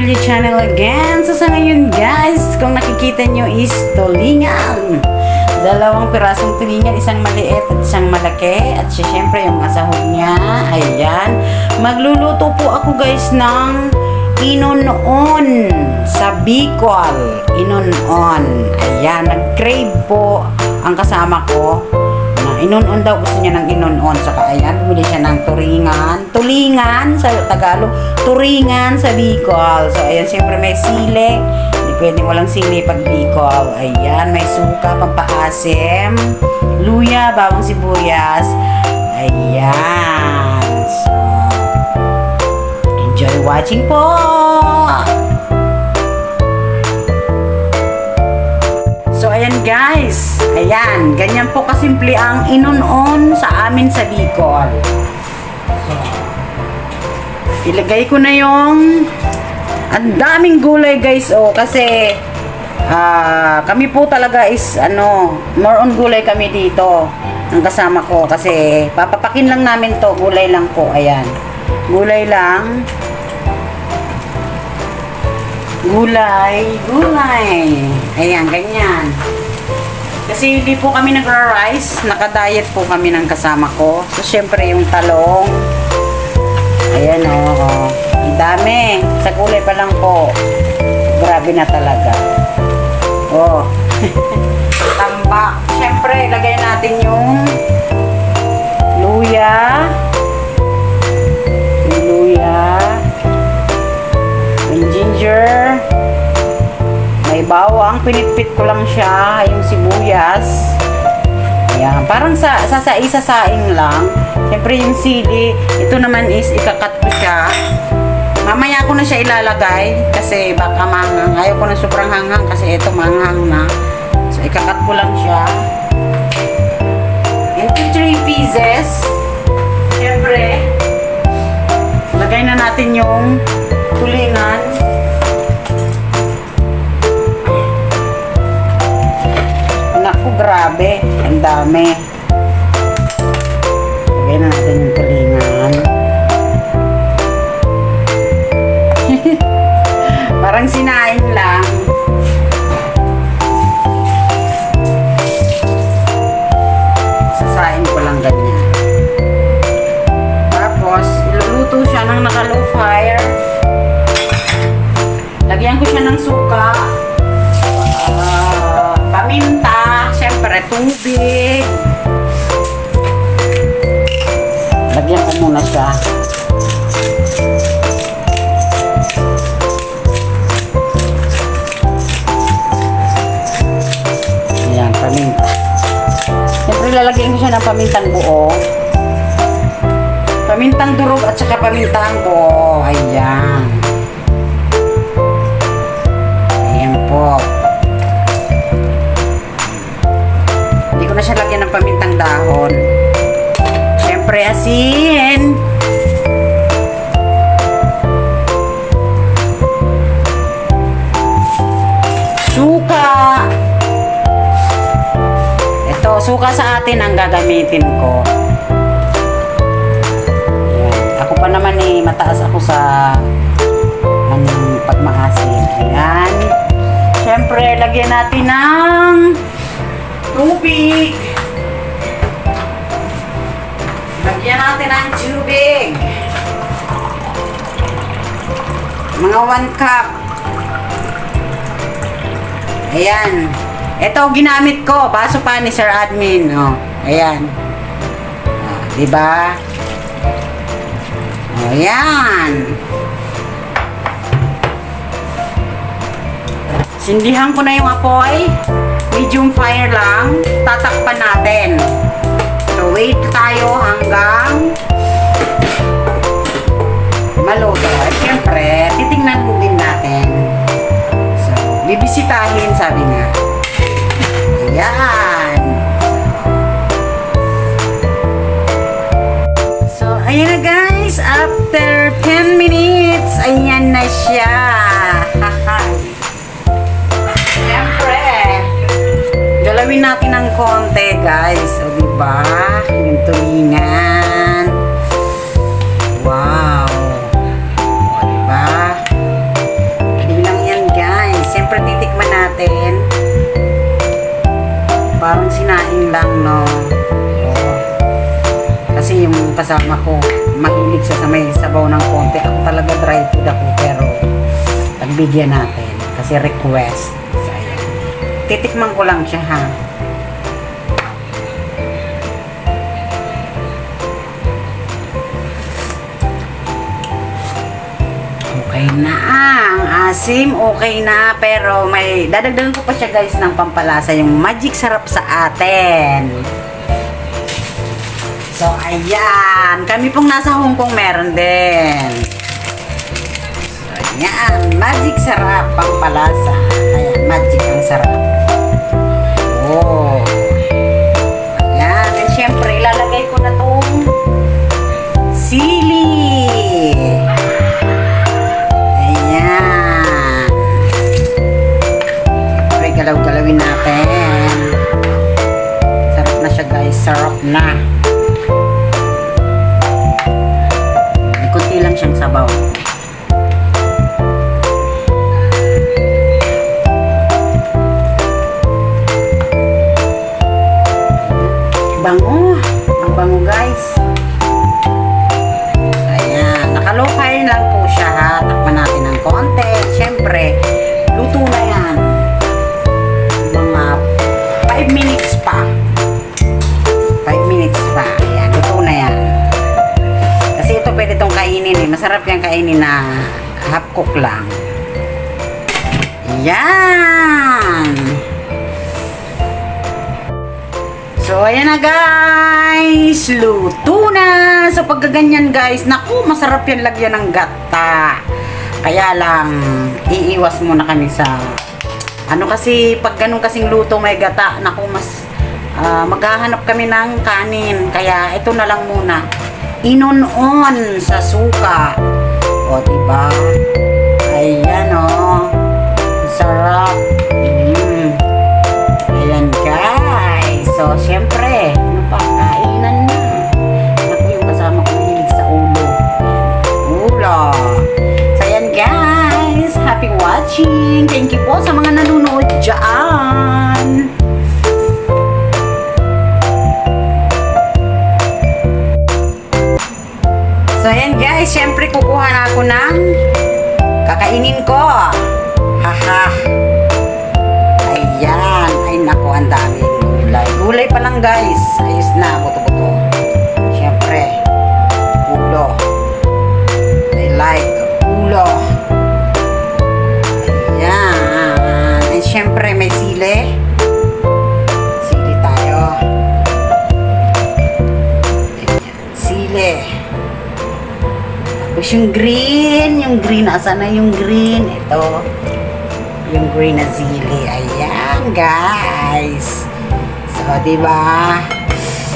Mario Channel again. So sa ngayon guys, kung nakikita nyo is tulingan. Dalawang pirasong tulingan, isang maliit at isang malaki. At syempre yung asahog niya, ayan. Magluluto po ako guys ng inoon sa Bicol. Inoon. Ayan, nag-crave po ang kasama ko. Inon-on daw, gusto niya ng inon-on. Saka ayan, bumili siya ng tulingan sa Tagalog, turingan sa Bicol. So ayan, siyempre may sili, hindi pwedeng walang sili pag Bicol. Ayan, may suka, pampaasim, luya, bawang sibuyas. Ayan, so enjoy watching po. So, ayan guys. Ayan. Ganyan po kasimple ang inon-on sa amin sa Bicol. So, ilagay ko na yung ang daming gulay guys. Oh, kasi kami po talaga is more on gulay kami dito. Ang kasama ko. Kasi papapakin lang namin to. Gulay lang po. Ayan. Gulay lang. Gulay. Ayan, ganyan. Kasi hindi po kami nagra-rice. Naka-diet po kami ng kasama ko. So, syempre yung talong. Ayan, oh. Ang dami. Sa gulay pa lang po. Grabe na talaga. Oh. Tambak. Syempre, ilagay natin yung luya. Ginger, may bawang, pinitpit ko lang siya, yung sibuyas. Ayan, parang sasaing lang. Siyempre yung sili, ito naman is ikakat ko siya. Mamaya ko na siya ilalagay kasi baka manghang. Ayaw ko na sobrang hanghang kasi ito manghang na. So ikakat ko lang siya. Into 3 pieces. Siyempre, lagay na natin yung tulingan. Naku, grabe. Ang dami. Lagay na natin yung tulingan. Parang sinaing lang. Sasain ko lang ganyan. Tapos, iluluto siya ng naka-low fire. Lagyan ko siya ng suka, paminta, syempre tubig. Lagyan ko muna siya. Ayan, paminta. Syempre lalagyan ko siya ng pamintang buo. Pamintang durog at saka pamintang buo. Ayan. Po. Hindi ko na siya lagyan ng pamintang dahon. Siyempre asin. Suka. Ito, suka sa atin ang gagamitin ko. Ayan. Ako pa naman mataas ako sa pagmaasin. Ayan. Siyempre, lagyan natin ng tubig. Lagyan natin ng tubig. Mga 1 cup. Ayan. Ito, ginamit ko. Baso pa ni Sir Admin. Oh, ayan. Diba? Oh, ayan. Sindihan ko na yung apoy. Medium fire lang. Tatakpan natin. So, wait tayo hanggang maluto. At syempre, titingnan ko din natin. So, bibisitahin, sabi nga. Ayan. So, ayan na guys. After 10 minutes, ayan na siya. Haha. Galawin natin ng konti, guys. O, diba? Yung tulingan. Wow. O, diba? kasama ko, mahilig sa may sabaw ng konti. Ako talaga dry food ako, pero pagbigyan natin kasi request. So, ayan. Titikman ko lang siya, ha. Okay na, ang asim, okay na, pero may dadagdagan ko pa siya guys ng pampalasa, yung magic sarap sa atin. So ayan, kami pong nasa Hong Kong meron din. So ayan, magic sarap, pampalasa. Ayan, magic ang sarap. Oh. Ayan, and syempre ilalagay ko na tong sili. Galaw-galawin natin. Sarap na siya guys. Sarap na. May kunti lang siyang sabaw. Bango. Ang bango guys. Ayan. Naka-low fire lang po siya, ha. Takpan natin ng konti. Siyempre, luto na yan. 5 minutes pa. 5 minutes pa. Ayan, luto na yan. Kasi ito pwede itong kainin eh. Masarap yung kainin na half cook lang. Ayan. So, ayan na guys. Luto na. So, pagkaganyan guys, naku, masarap yan lagyan ng gata. Kaya lang, iiwas muna kami sa ano kasi, pag ganun kasing luto may gata, naku, mas maghahanap kami ng kanin. Kaya ito na lang muna. Inon-on sa suka. O, diba? Ayan, o. Sarap. Ayan, guys. So, syempre, ano pa? Kainan na. Naku, yung kasama ko hilig sa ulo. Ulo. So, ayan, guys. Happy watching. Thank you po sa mga nanonood dyan. So, ayan guys. Siyempre, kukuha na ako ng kakainin ko. Haha. Ayan. Ay, naku, ang daming gulay. Gulay pa lang guys. Ayos na. Buto-buto. Siyempre, ulo. I like ulo. Siyempre may sili. Sili tayo. Ayan, sili. Tapos yung green. Yung green. Asan na yung green? Ito. Yung green na sili. Ayan, guys. So, diba?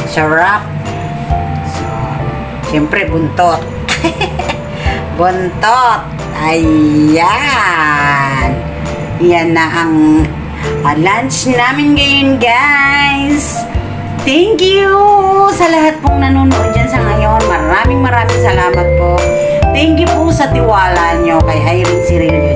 Sarap. So, siyempre buntot. Buntot. Ayan. Yan na ang lunch namin ngayon, guys. Thank you sa lahat pong nanonood dyan sa ngayon. Maraming salamat po. Thank you po sa tiwala nyo kay Irene Cirillo